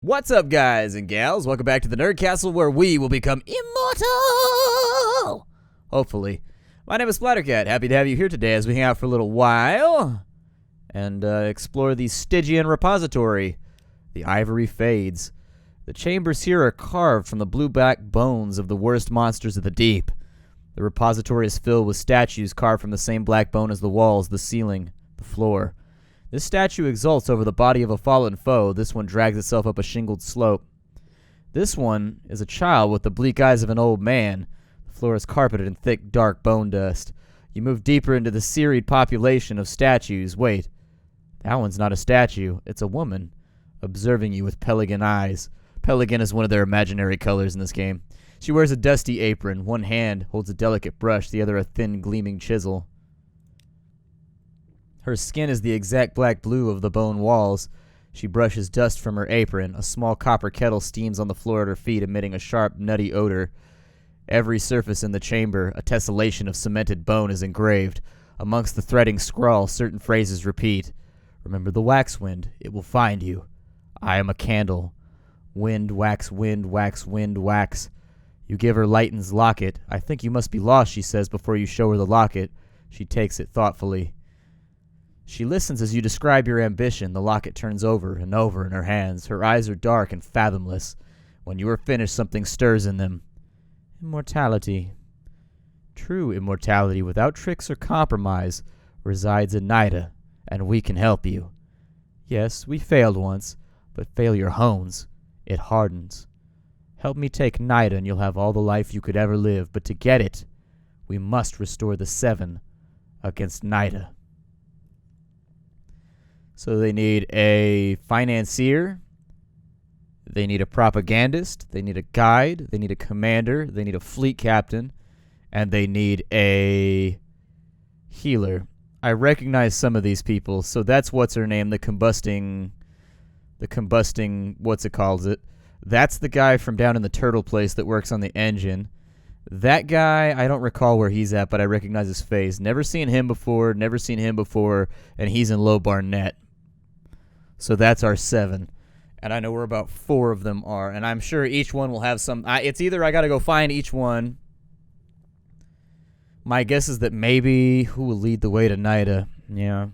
What's up, guys and gals? Welcome back to the Nerd Castle, where we will become immortal! Hopefully. My name is Splattercat. Happy to have you here today as we hang out for a little while and explore the Stygian repository. The ivory fades. The chambers here are carved from the blue-black bones of the worst monsters of the deep. The repository is filled with statues carved from the same black bone as the walls, the ceiling, the floor. This statue exults over the body of a fallen foe. This one drags itself up a shingled slope. This one is a child with the bleak eyes of an old man. The floor is carpeted in thick, dark bone dust. You move deeper into the serried population of statues. Wait, that one's not a statue. It's a woman, observing you with pelican eyes. Pelican is one of their imaginary colors in this game. She wears a dusty apron. One hand holds a delicate brush, the other a thin, gleaming chisel. Her skin is the exact black blue of the bone walls. She brushes dust from her apron. A small copper kettle steams on the floor at her feet, emitting a sharp, nutty odor. Every surface in the chamber, a tessellation of cemented bone, is engraved. Amongst the threading scrawl, certain phrases repeat. Remember the wax wind. It will find you. I am a candle. Wind, wax, wind, wax, wind, wax. You give her Lighton's locket. I think you must be lost, she says before you show her the locket. She takes it thoughtfully. She listens as you describe your ambition. The locket turns over and over in her hands. Her eyes are dark and fathomless. When you are finished, something stirs in them. Immortality. True immortality without tricks or compromise resides in Nida, and we can help you. Yes, we failed once, but failure hones. It hardens. Help me take Nida and you'll have all the life you could ever live, but to get it, we must restore the 7 against Nida. So they need a financier, they need a propagandist, they need a guide, they need a commander, they need a fleet captain, and they need a healer. I recognize some of these people, so that's what's her name, the combusting, what's it called it? That's the guy from down in the turtle place that works on the engine. That guy, I don't recall where he's at, but I recognize his face. Never seen him before, and he's in Low Barnett. So that's our 7. And I know where about 4 of them are. And I'm sure each one will have some... it's either I got to go find each one. My guess is that maybe who will lead the way to Nida. Yeah.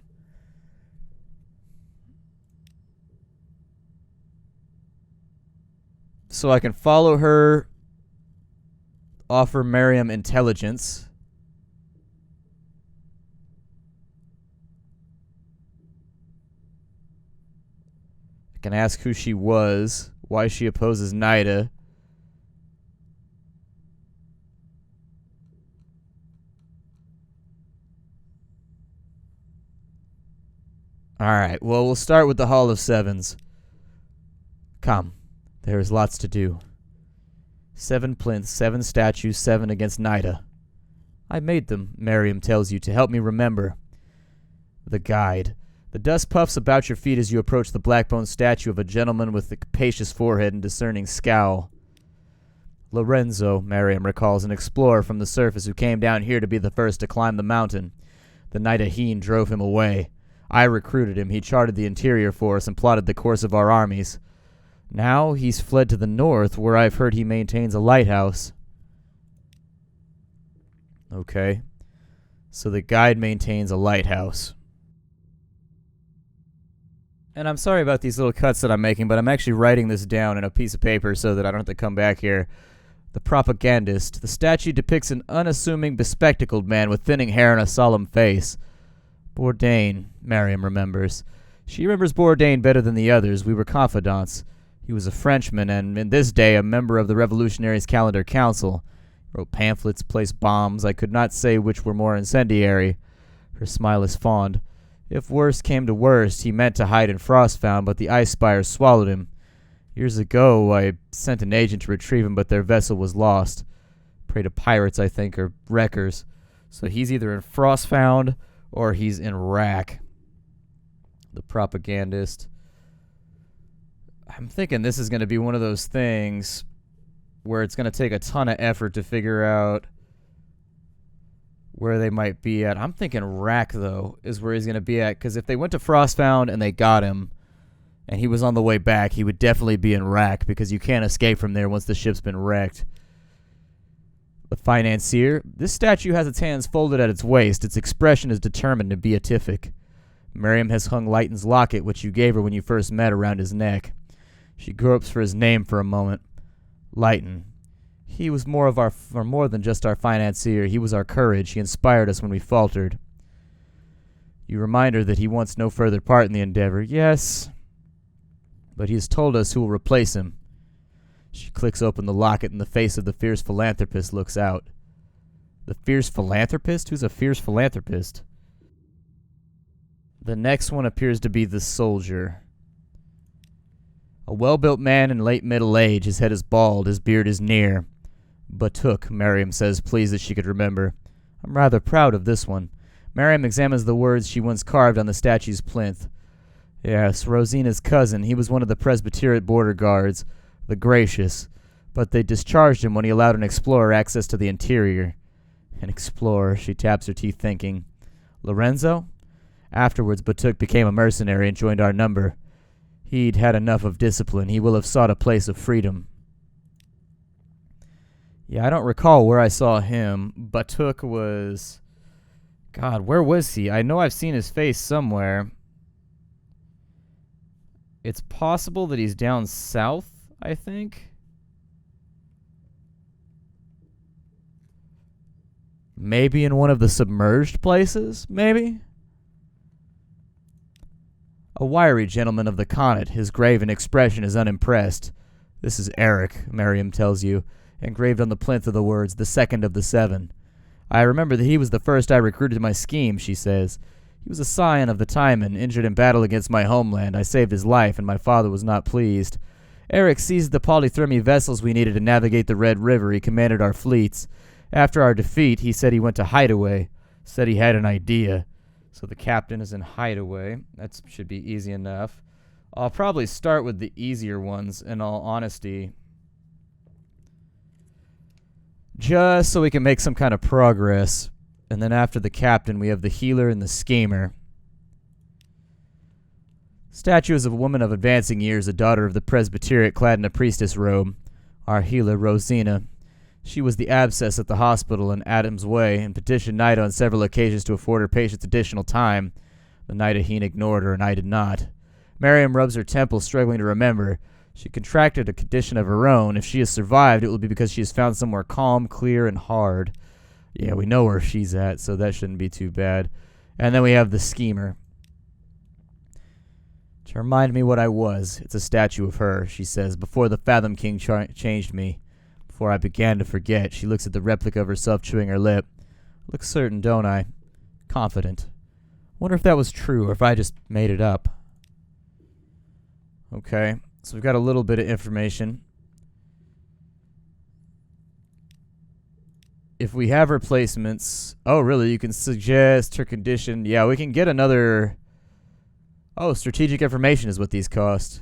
So I can follow her, offer Miriam intelligence. Can ask who she was, why she opposes Nida. Alright, well, we'll start with the Hall of Sevens. Come, there is lots to do. 7 plinths, 7 statues, 7 against Nida. I made them, Miriam tells you, to help me remember. The guide. The dust puffs about your feet as you approach the black-bone statue of a gentleman with a capacious forehead and discerning scowl. Lorenzo, Miriam recalls, an explorer from the surface who came down here to be the first to climb the mountain. The Nidaheen drove him away. I recruited him. He charted the interior for us and plotted the course of our armies. Now he's fled to the north, where I've heard he maintains a lighthouse. Okay. So the guide maintains a lighthouse. And I'm sorry about these little cuts that I'm making, but I'm actually writing this down in a piece of paper so that I don't have to come back here. The propagandist. The statue depicts an unassuming, bespectacled man with thinning hair and a solemn face. Bourdain, Miriam remembers. She remembers Bourdain better than the others. We were confidants. He was a Frenchman, and in this day a member of the Revolutionaries' Calendar Council. He wrote pamphlets, placed bombs. I could not say which were more incendiary. Her smile is fond. If worst came to worst, he meant to hide in Frostfound, but the ice spires swallowed him. Years ago, I sent an agent to retrieve him, but their vessel was lost. Prey to pirates, I think, or wreckers. So he's either in Frostfound or he's in Rack. The propagandist. I'm thinking this is going to be one of those things where it's going to take a ton of effort to figure out where they might be at. I'm thinking Rack, though, is where he's going to be at, because if they went to Frostfound and they got him, And he was on the way back. He would definitely be in Rack, because you can't escape from there once the ship's been wrecked. The financier. This statue has its hands folded at its waist. Its expression is determined and beatific. Miriam has hung Lighton's locket, which you gave her when you first met, around his neck. She gropes for his name for a moment. Lighton. He was more than just our financier. He was our courage. He inspired us when we faltered. You remind her that he wants no further part in the endeavor. Yes, but he has told us who will replace him. She clicks open the locket, and the face of the fierce philanthropist looks out. The fierce philanthropist? Who's a fierce philanthropist? The next one appears to be the soldier. A well-built man in late middle age. His head is bald, his beard is near. Batuk, Miriam says, pleased that she could remember. I'm rather proud of this one. Miriam examines the words she once carved on the statue's plinth. Yes, Rosina's cousin. He was one of the Presbyterian border guards, the Gracious, but they discharged him when he allowed an explorer access to the interior. An explorer, she taps her teeth thinking. Lorenzo? Afterwards, Batuk became a mercenary and joined our number. He'd had enough of discipline. He will have sought a place of freedom. Yeah, I don't recall where I saw him. Batuk was... God, where was he? I know I've seen his face somewhere. It's possible that he's down south, I think. Maybe in one of the submerged places, maybe? A wiry gentleman of the Connaught. His graven expression is unimpressed. This is Eric, Miriam tells you, engraved on the plinth of the words, the second of the seven. I remember that he was the first I recruited to my scheme, she says. He was a scion of the Timon, injured in battle against my homeland. I saved his life, and my father was not pleased. Eric seized the polythermy vessels we needed to navigate the Red River. He commanded our fleets. After our defeat, he said he went to Hideaway. Said he had an idea. So the captain is in Hideaway. That should be easy enough. I'll probably start with the easier ones, in all honesty. Just so we can make some kind of progress. And then after the captain, we have the healer and the schemer. Statue is of a woman of advancing years, a daughter of the Presbyterian, clad in a priestess robe. Our healer, Rosina. She was the abscess at the hospital in Adams Way and petitioned Nida on several occasions to afford her patients additional time. The Nidaheen ignored her, and I did not. Miriam rubs her temple, struggling to remember. She contracted a condition of her own. If she has survived, it will be because she has found somewhere calm, clear, and hard. Yeah, we know where she's at, so that shouldn't be too bad. And then we have the schemer. To remind me what I was, it's a statue of her, she says, before the Fathom King changed me. Before I began to forget, she looks at the replica of herself chewing her lip. Look certain, don't I? Confident. Wonder if that was true or if I just made it up. Okay, so we've got a little bit of information. If we have replacements... Oh, really? You can suggest her condition. Yeah, we can get another... Oh, strategic information is what these cost.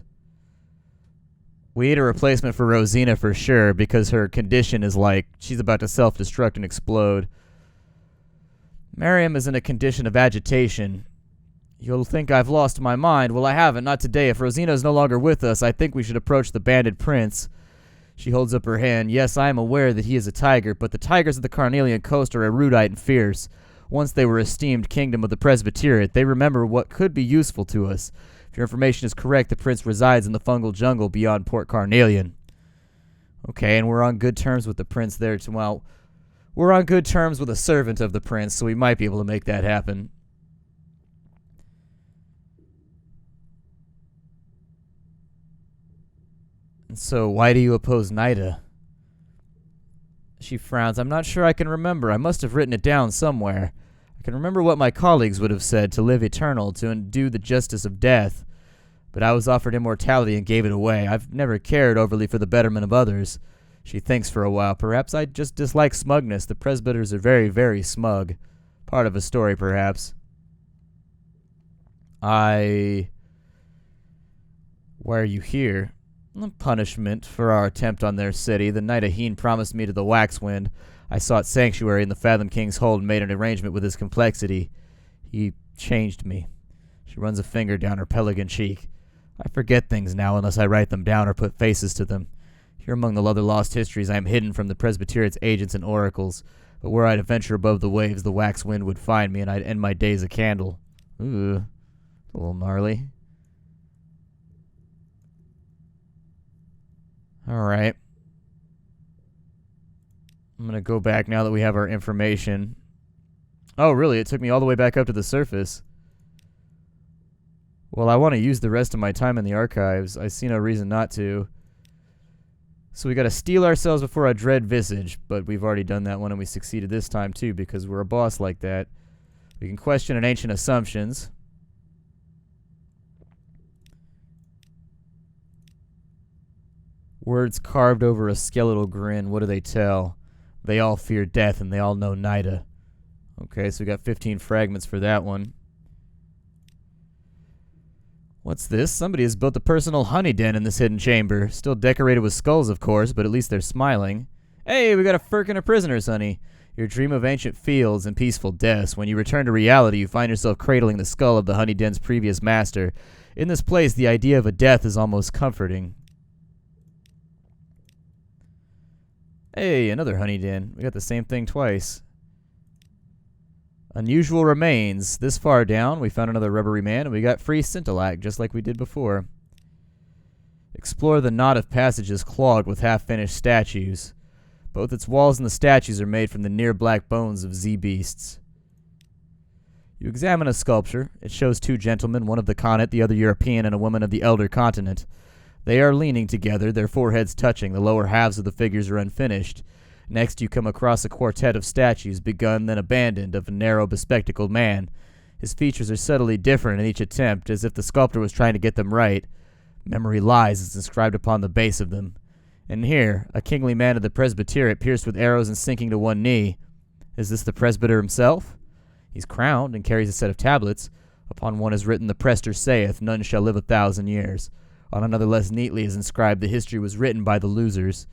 We need a replacement for Rosina for sure, because her condition is like she's about to self-destruct and explode. Miriam is in a condition of agitation. You'll think I've lost my mind. Well, I haven't. Not today. If Rosina is no longer with us, I think we should approach the banded prince. She holds up her hand. Yes, I am aware that he is a tiger, but the tigers of the Carnelian coast are erudite and fierce. Once they were esteemed kingdom of the Presbyterian, they remember what could be useful to us. If your information is correct, the prince resides in the fungal jungle beyond Port Carnelian. Okay, and we're on good terms with the prince there. Well, we're on good terms with a servant of the prince, so we might be able to make that happen. And so, why do you oppose Nida? She frowns. I'm not sure I can remember. I must have written it down somewhere. I can remember what my colleagues would have said, to live eternal, to undo the justice of death. But I was offered immortality and gave it away. I've never cared overly for the betterment of others. She thinks for a while. Perhaps I just dislike smugness. The presbyters are very, very smug. Part of a story, perhaps. Why are you here? Punishment for our attempt on their city. The Nidaheen promised me to the Waxwind. I sought sanctuary in the Fathom King's hold and made an arrangement with his complexity. He changed me. She runs a finger down her pelican cheek. I forget things now unless I write them down or put faces to them. Here among the other lost histories I am hidden from the Presbyterian's agents and oracles, but were I to venture above the waves, the wax wind would find me, and I'd end my days a candle. Ooh, a little gnarly. Alright. I'm going to go back now that we have our information. Oh, really? It took me all the way back up to the surface. Well, I want to use the rest of my time in the archives. I see no reason not to. So we got to steel ourselves before our dread visage, but we've already done that one and we succeeded this time too because we're a boss like that. We can question an ancient assumptions. Words carved over a skeletal grin. What do they tell? They all fear death and they all know Nida. Okay, so we got 15 fragments for that one. What's this? Somebody has built a personal honey den in this hidden chamber. Still decorated with skulls, of course, but at least they're smiling. Hey, we got a firkin of prisoners, honey. Your dream of ancient fields and peaceful deaths. When you return to reality, you find yourself cradling the skull of the honey den's previous master. In this place, the idea of a death is almost comforting. Hey, another honey den. We got the same thing twice. Unusual remains. This far down, we found another rubbery man, and we got free scintillac, just like we did before. Explore the knot of passages clogged with half-finished statues. Both its walls and the statues are made from the near-black bones of Z-beasts. You examine a sculpture. It shows two gentlemen, one of the continent, the other European, and a woman of the elder continent. They are leaning together, their foreheads touching. The lower halves of the figures are unfinished. Next, you come across a quartet of statues, begun then abandoned, of a narrow, bespectacled man. His features are subtly different in each attempt, as if the sculptor was trying to get them right. Memory lies is inscribed upon the base of them. And here, a kingly man of the Presbyteriate, pierced with arrows and sinking to one knee. Is this the presbyter himself? He's crowned and carries a set of tablets. Upon one is written, "The Prester saith, none shall live 1,000 years." On another less neatly is inscribed, "The history was written by the losers."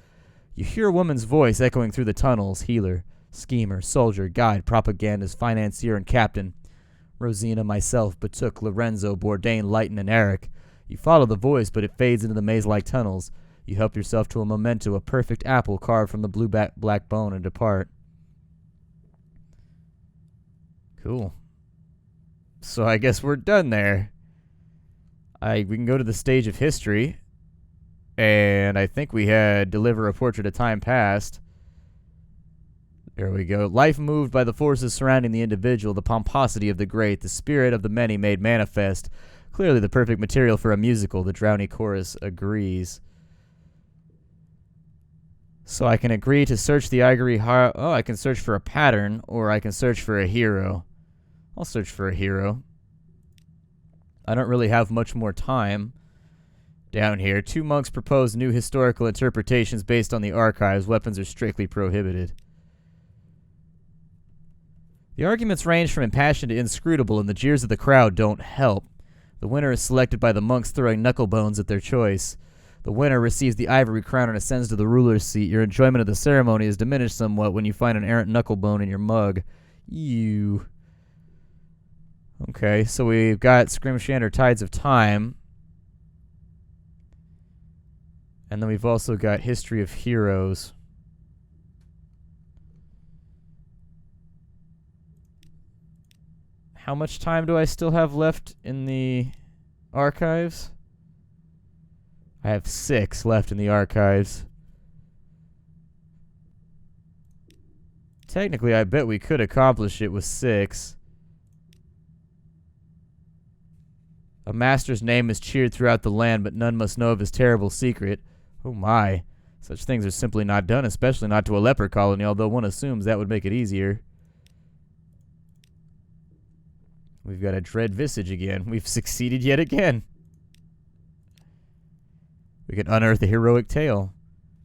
You hear a woman's voice echoing through the tunnels. Healer, schemer, soldier, guide, propagandist, financier, and captain. Rosina, myself, betook, Lorenzo, Bourdain, Leighton, and Eric. You follow the voice, but it fades into the maze-like tunnels. You help yourself to a memento, a perfect apple carved from the blue black bone, and depart. Cool. So I guess we're done there. We can go to the stage of history. And I think we had deliver a portrait of time past. There we go. Life moved by the forces surrounding the individual, the pomposity of the great, the spirit of the many made manifest. Clearly the perfect material for a musical, the drowny chorus agrees. So I can agree to search the ivory. I can search for a pattern, or I can search for a hero. I'll search for a hero. I don't really have much more time. Down here, 2 monks propose new historical interpretations based on the archives. Weapons are strictly prohibited. The arguments range from impassioned to inscrutable, and the jeers of the crowd don't help. The winner is selected by the monks throwing knucklebones at their choice. The winner receives the ivory crown and ascends to the ruler's seat. Your enjoyment of the ceremony is diminished somewhat when you find an errant knucklebone in your mug. Ew. Okay, so we've got Scrim, Tides of Time. And then we've also got History of Heroes. How much time do I still have left in the archives? I have 6 left in the archives. Technically, I bet we could accomplish it with 6. A master's name is cheered throughout the land, but none must know of his terrible secret. Oh my. Such things are simply not done, especially not to a leper colony, although one assumes that would make it easier. We've got a dread visage again. We've succeeded yet again. We can unearth a heroic tale.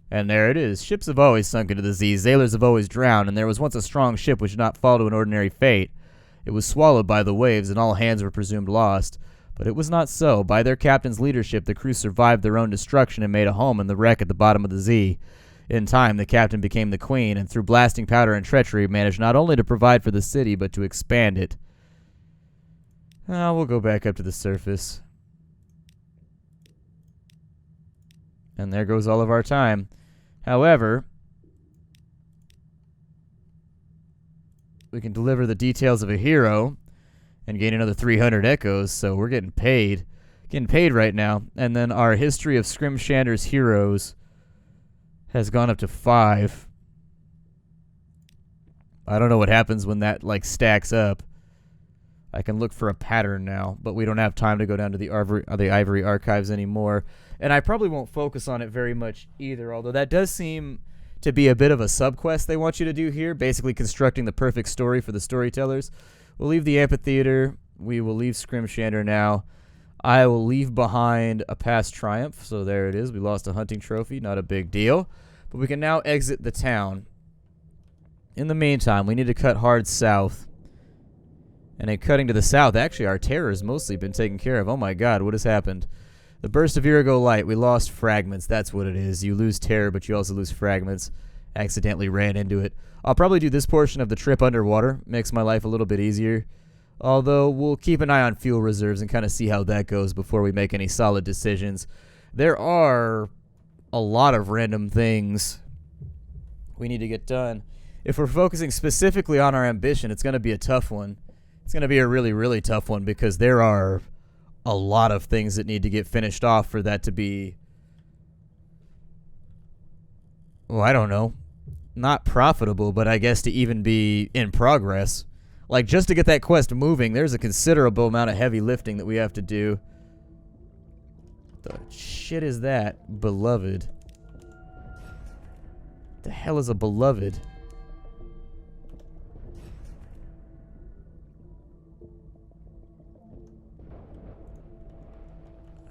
And there it is. Ships have always sunk into the seas. Sailors have always drowned, and there was once a strong ship which did not fall to an ordinary fate. It was swallowed by the waves, and all hands were presumed lost. But it was not so. By their captain's leadership, the crew survived their own destruction and made a home in the wreck at the bottom of the sea. In time, the captain became the queen, and through blasting powder and treachery, managed not only to provide for the city, but to expand it. We'll go back up to the surface. And there goes all of our time. However, we can deliver the details of a hero and gain another 300 echoes, so we're getting paid. Getting paid right now. And then our history of Scrim Shander's heroes has gone up to 5. I don't know what happens when that, like, stacks up. I can look for a pattern now, but we don't have time to go down to the Ivory Archives anymore. And I probably won't focus on it very much either, although that does seem to be a bit of a sub-quest they want you to do here, basically constructing the perfect story for the storytellers. We'll leave the amphitheater. We will leave Scrim Shander now. I will leave behind a past triumph, so there it is. We lost a hunting trophy, not a big deal. But we can now exit the town. In the meantime, we need to cut hard south. And in cutting to the south, actually our terror has mostly been taken care of. Oh my god, what has happened? The burst of Irigo light. We lost fragments. That's what it is. You lose terror, but you also lose fragments. Accidentally ran into it. I'll probably do this portion of the trip underwater. Makes my life a little bit easier. Although, we'll keep an eye on fuel reserves and kind of see how that goes before we make any solid decisions. There are a lot of random things we need to get done. If we're focusing specifically on our ambition, it's going to be a tough one. It's going to be a really, really tough one because there are a lot of things that need to get finished off for that to be, well, I don't know, not profitable, but I guess to even be in progress. Like, just to get that quest moving, there's a considerable amount of heavy lifting that we have to do. The shit is that? Beloved. The hell is a beloved?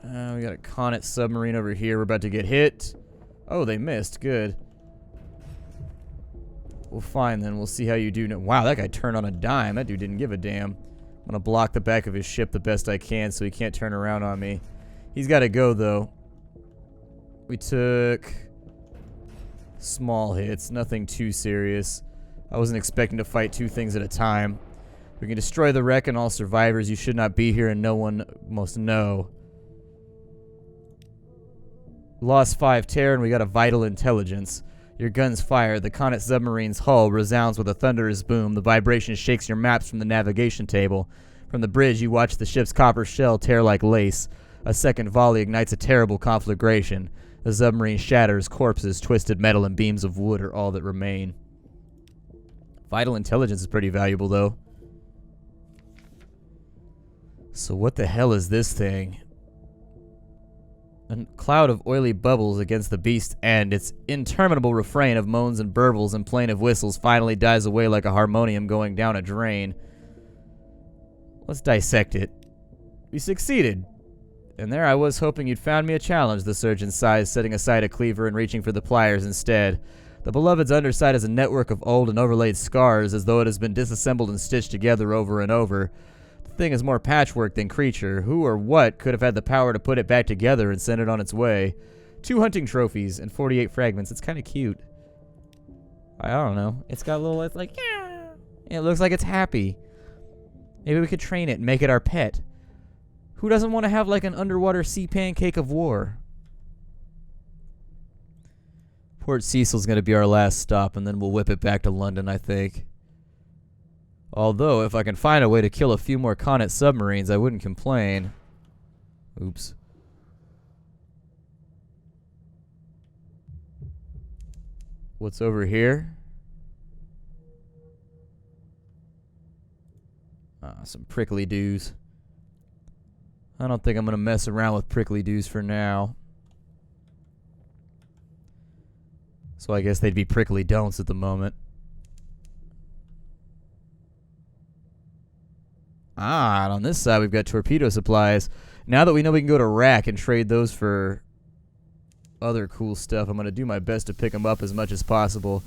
We got a Connet submarine over here. We're about to get hit. Oh, they missed. Good. Well, fine then. We'll see how you do now. Wow, that guy turned on a dime. That dude didn't give a damn. I'm gonna block the back of his ship the best I can so he can't turn around on me. He's got to go, though. We took small hits. Nothing too serious. I wasn't expecting to fight 2 things at a time. We can destroy the wreck and all survivors. You should not be here and no one must know. Lost 5 terror and we got a vital intelligence. Your guns fire. The Connet submarine's hull resounds with a thunderous boom. The vibration shakes your maps from the navigation table. From the bridge, you watch the ship's copper shell tear like lace. A second volley ignites a terrible conflagration. The submarine shatters. Corpses, twisted metal, and beams of wood are all that remain. Vital intelligence is pretty valuable, though. So what the hell is this thing? A cloud of oily bubbles against the beast, and its interminable refrain of moans and burbles and plaintive whistles finally dies away like a harmonium going down a drain. Let's dissect it. We succeeded. And there I was hoping you'd found me a challenge, the surgeon sighs, setting aside a cleaver and reaching for the pliers instead. The beloved's underside is a network of old and overlaid scars, as though it has been disassembled and stitched together over and over. The thing is more patchwork than creature. Who or what could have had the power to put it back together and send it on its way? 2 hunting trophies and 48 fragments. It's kind of cute. I don't know. It's got a little, it's like, yeah. It looks like it's happy. Maybe we could train it and make it our pet. Who doesn't want to have like an underwater sea pancake of war? Port Cecil's going to be our last stop, and then we'll whip it back to London, I think. Although, if I can find a way to kill a few more Connet submarines, I wouldn't complain. Oops. What's over here? Some prickly doos. I don't think I'm going to mess around with prickly doos for now. So I guess they'd be prickly don'ts at the moment. Ah, and on this side we've got torpedo supplies. Now that we know we can go to Rack and trade those for other cool stuff, I'm going to do my best to pick them up as much as possible.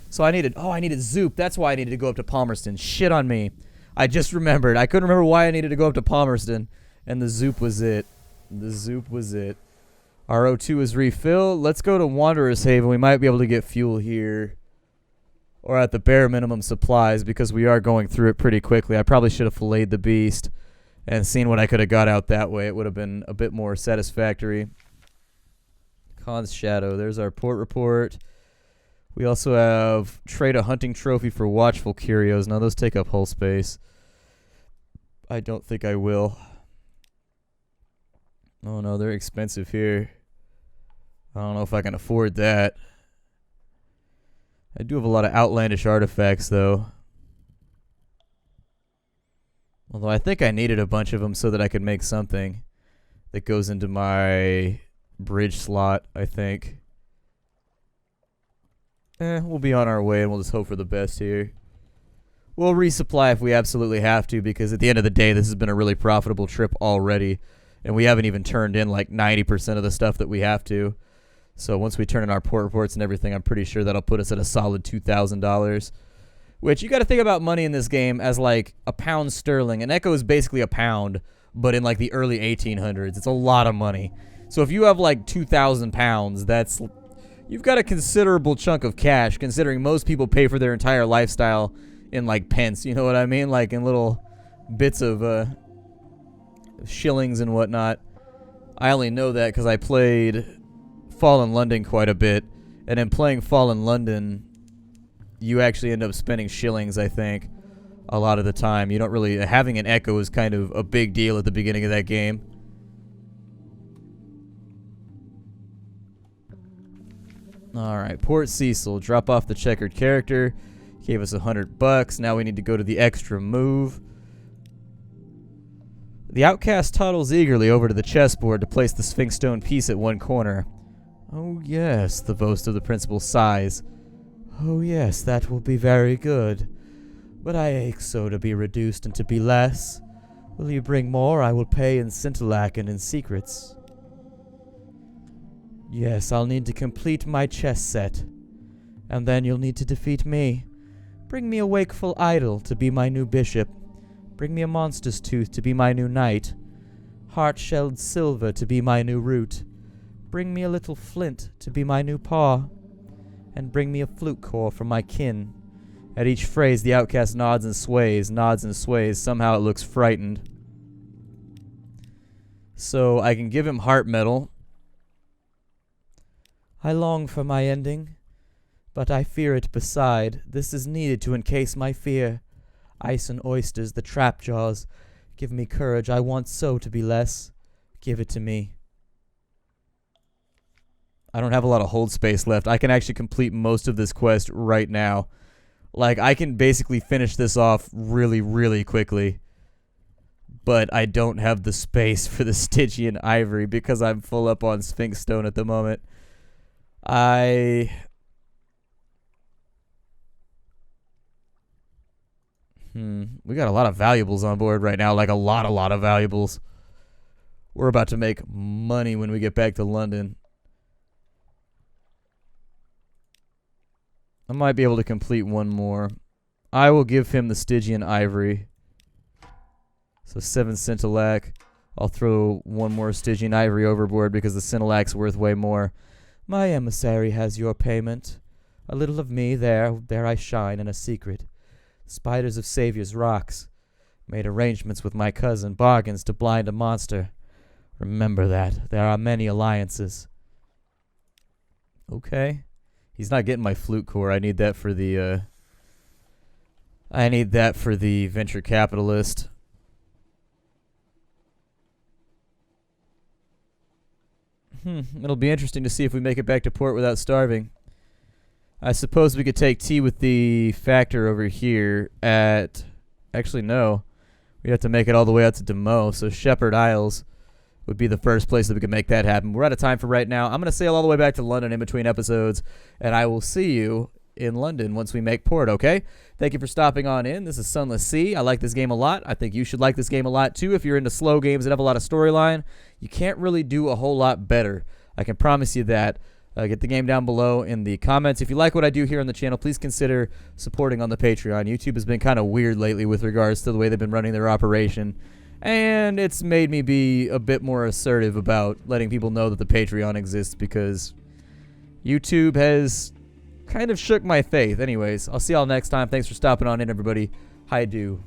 So I needed Zoop. That's why I needed to go up to Palmerston. Shit on me. I just remembered. I couldn't remember why I needed to go up to Palmerston. And the Zoop was it. The Zoop was it. Our O2 is refilled. Let's go to Wanderer's Haven. We might be able to get fuel here. Or at the bare minimum supplies, because we are going through it pretty quickly. I probably should have filleted the beast and seen what I could have got out that way. It would have been a bit more satisfactory. Khan's Shadow. There's our port report. We also have trade a hunting trophy for watchful curios. Now those take up hull space. I don't think I will. Oh no, they're expensive here. I don't know if I can afford that. I do have a lot of outlandish artifacts though. Although I think I needed a bunch of them so that I could make something that goes into my bridge slot, I think. We'll be on our way and we'll just hope for the best here. We'll resupply if we absolutely have to, because at the end of the day, this has been a really profitable trip already. And we haven't even turned in like 90% of the stuff that we have to. So once we turn in our port reports and everything, I'm pretty sure that'll put us at a solid $2,000. Which, you got to think about money in this game as like a pound sterling. An echo is basically a pound, but in like the early 1800s. It's a lot of money. So if you have like 2,000 pounds, that's... You've got a considerable chunk of cash, considering most people pay for their entire lifestyle in like pence, you know what I mean? Like in little bits of shillings and whatnot. I only know that because I played Fallen London quite a bit, and in playing Fallen London, you actually end up spending shillings, I think, a lot of the time. You don't really... Having an echo is kind of a big deal at the beginning of that game. Alright, Port Cecil. Drop off the checkered character. Gave us $100. Now we need to go to the extra move. The outcast toddles eagerly over to the chessboard to place the Sphinx Stone piece at one corner. Oh yes, the boast of the principal sighs. Oh yes, that will be very good. But I ache so to be reduced and to be less. Will you bring more? I will pay in scintillac and in secrets. Yes, I'll need to complete my chess set. And then you'll need to defeat me. Bring me a wakeful idol to be my new bishop. Bring me a monster's tooth to be my new knight. Heart-shelled silver to be my new root. Bring me a little flint to be my new paw. And bring me a flute core from my kin. At each phrase, the outcast nods and sways, nods and sways. Somehow it looks frightened. So I can give him heart metal. I long for my ending, but I fear it beside. This is needed to encase my fear. Ice and oysters, the trap jaws. Give me courage, I want so to be less. Give it to me. I don't have a lot of hold space left. I can actually complete most of this quest right now. Like, I can basically finish this off really, really quickly. But I don't have the space for the Stygian Ivory because I'm full up on Sphinx Stone at the moment. We got a lot of valuables on board right now, like a lot of valuables. We're about to make money when we get back to London. I might be able to complete one more. I will give him the Stygian Ivory. So 7 scintillac. I'll throw one more Stygian Ivory overboard because the scintillac's worth way more. My emissary has your payment. A little of me, there I shine in a secret. Spiders of Savior's rocks. Made arrangements with my cousin, bargains to blind a monster. Remember that. There are many alliances. Okay. He's not getting my flute core. I need that for the, venture capitalist. It'll be interesting to see if we make it back to port without starving. I suppose we could take tea with the factor over here at... Actually, no. We have to make it all the way out to Demo, so Shepherd Isles would be the first place that we could make that happen. We're out of time for right now. I'm going to sail all the way back to London in between episodes, and I will see you in London once we make port, okay? Thank you for stopping on in. This is Sunless Sea. I like this game a lot. I think you should like this game a lot, too. If you're into slow games that have a lot of storyline, you can't really do a whole lot better. I can promise you that. Get the game down below in the comments. If you like what I do here on the channel, please consider supporting on the Patreon. YouTube has been kind of weird lately with regards to the way they've been running their operation, and it's made me be a bit more assertive about letting people know that the Patreon exists because YouTube has kind of shook my faith. Anyways, I'll see y'all next time. Thanks for stopping on in, everybody. Hi-do.